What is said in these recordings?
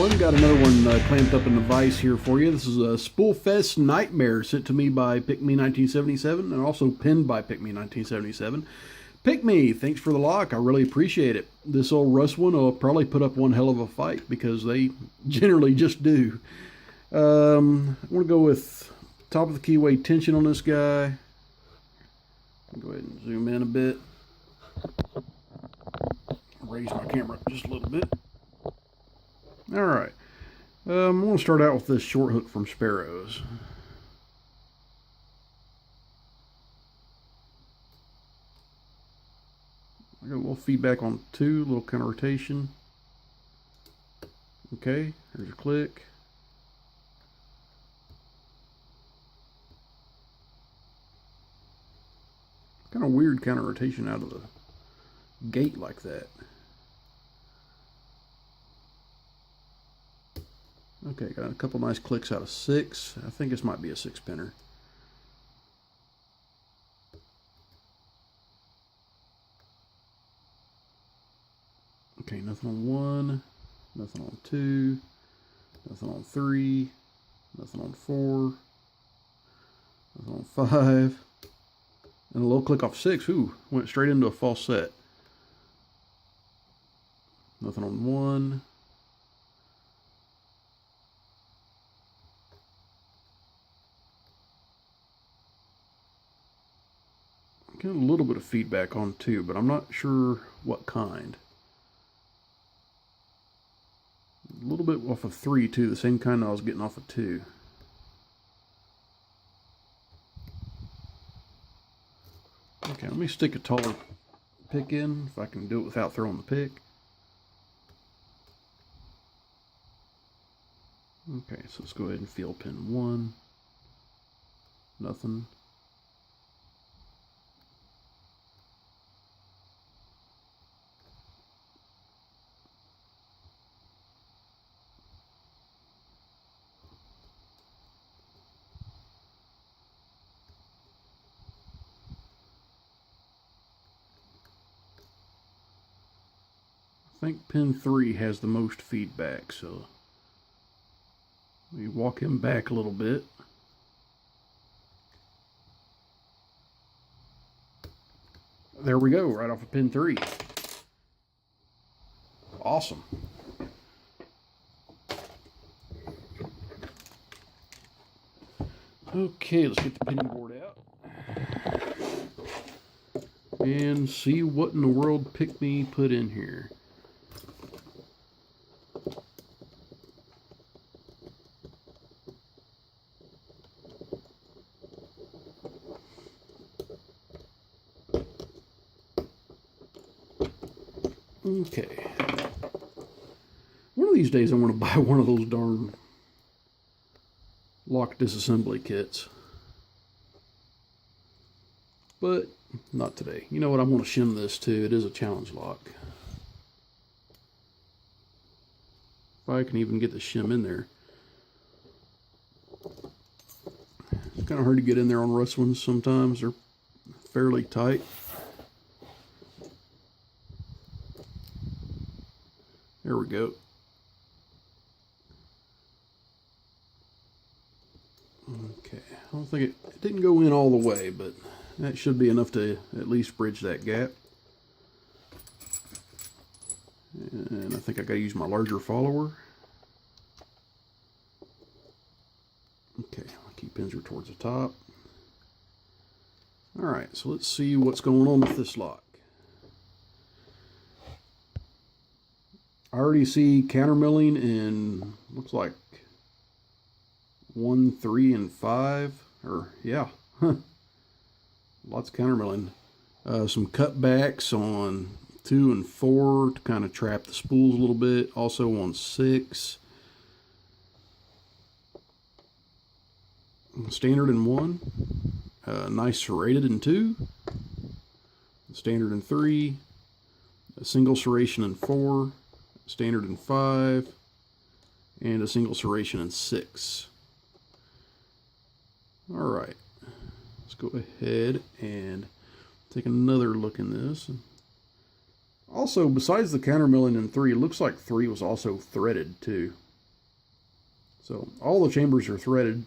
everyone. Got another one clamped up in the vise here for you. This is a Spoolfest Nightmare sent to me by Pickme1977 and also pinned by Pickme1977. Pickme, thanks for the lock. I really appreciate it. This old rust one will probably put up one hell of a fight because they generally just do. I'm going to go with top of the keyway tension on this guy. Go ahead and zoom in a bit. Raise my camera just a little bit. Alright. I'm going to start out with this short hook from Sparrows. I got a little feedback on 2, a little counter rotation. Okay, there's a click. Kind of weird counter rotation out of the gate like that. Okay, got a couple nice clicks out of 6. I think this might be a 6-pinner. Okay, nothing on 1, nothing on 2, nothing on 3, nothing on 4, nothing on 5, and a little click off 6. Ooh, went straight into a false set. Nothing on 1. Getting a little bit of feedback on 2, but I'm not sure what kind. A little bit off of 3 too, the same kind I was getting off of 2. Okay, let me stick a taller pick in, if I can do it without throwing the pick. Okay, so let's go ahead and field pin 1. Nothing. I think pin 3 has the most feedback, so we walk him back a little bit. There we go, right off of pin 3. Awesome. Okay, let's get the pinning board out and see what in the world Pickme put in here. Okay. One of these days I want to buy one of those darn lock disassembly kits. But not today. You know what? I'm going to shim this too. It is a challenge lock. If I can even get the shim in there. It's kind of hard to get in there on rust ones sometimes. They're fairly tight. There we go. Okay, I don't think it didn't go in all the way, but that should be enough to at least bridge that gap. And I think I gotta use my larger follower. Okay, my key pins are towards the top. Alright, so let's see what's going on with this lock. I already see countermilling in, looks like 1, 3, and 5, or yeah, lots of countermilling. Some cutbacks on 2 and 4 to kind of trap the spools a little bit. Also on 6. Standard in 1. Nice serrated in 2. Standard in 3. A single serration in 4. Standard in 5, and a single serration in 6. Alright, let's go ahead and take another look in this. Also, besides the countermilling in 3, it looks like 3 was also threaded too. So all the chambers are threaded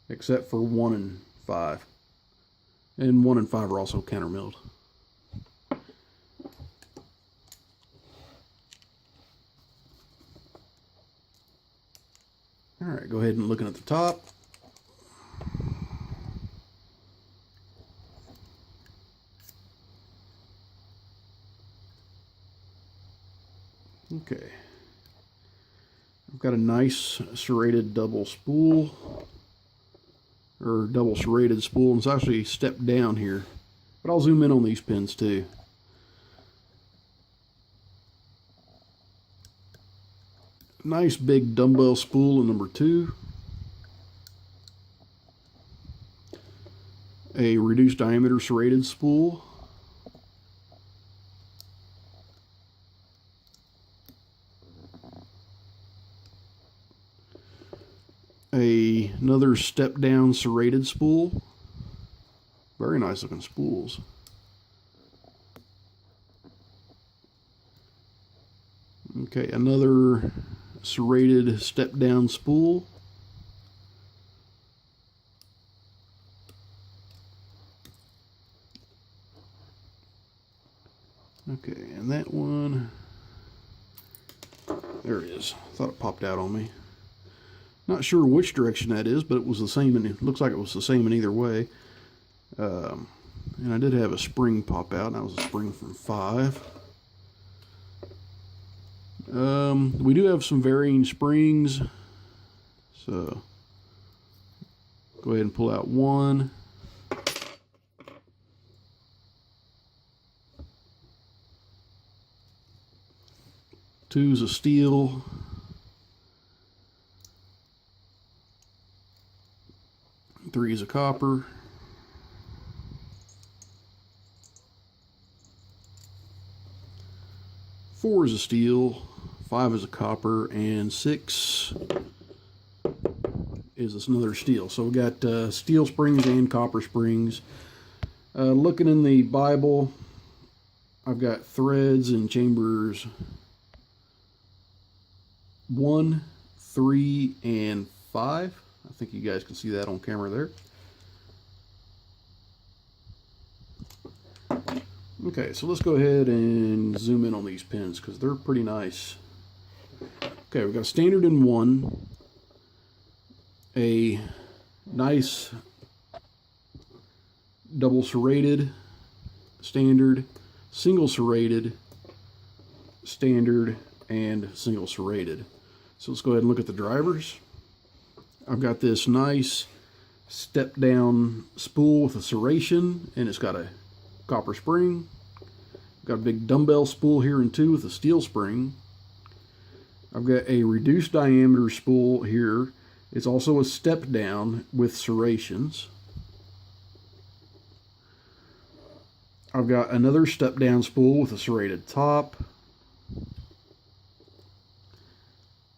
except for 1 and 5. And 1 and 5 are also countermilled. Alright, go ahead and looking at the top. Okay. I've got a nice serrated double spool, or double serrated spool, and it's actually stepped down here. But I'll zoom in on these pins too. Nice big dumbbell spool in number 2. A reduced diameter serrated spool. Another step down serrated spool. Very nice looking spools. Okay, another serrated step down spool. Okay, and that one, there it is. Thought it popped out on me. Not sure which direction that is, but it was the same, and it looks like it was the same in either way. And I did have a spring pop out, and that was a spring from 5. We do have some varying springs, so go ahead and pull out 1. Two is a steel. 3 is a copper. 4 is a steel. 5 is a copper, and 6 is another steel. So we got steel springs and copper springs. Looking in the Bible, I've got threads in chambers 1, 3, and 5. I think you guys can see that on camera there. Okay, so let's go ahead and zoom in on these pins because they're pretty nice. Okay, we've got a standard in 1, a nice double serrated standard, single serrated standard, and single serrated. So let's go ahead and look at the drivers. I've got this nice step down spool with a serration, and it's got a copper spring. Got a big dumbbell spool here in 2 with a steel spring. I've got a reduced diameter spool here. It's also a step down with serrations. I've got another step down spool with a serrated top.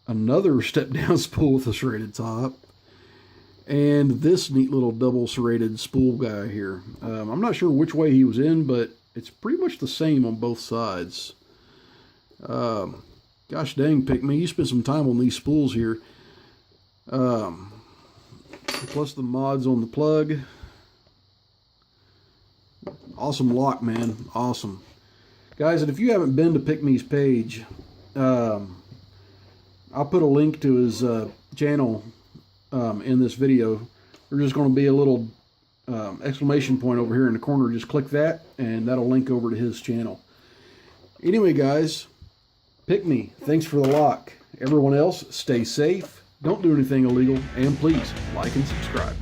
Another step down spool with a serrated top. And this neat little double serrated spool guy here. I'm not sure which way he was in, but it's pretty much the same on both sides. Gosh dang, Pickme, you spent some time on these spools here. Plus the mods on the plug. Awesome lock, man. Awesome. Guys, and if you haven't been to Pickme's page, I'll put a link to his channel in this video. There's just going to be a little exclamation point over here in the corner. Just click that, and that'll link over to his channel. Anyway, guys, Pickme, thanks for the lock. Everyone else, stay safe, don't do anything illegal, and please like and subscribe.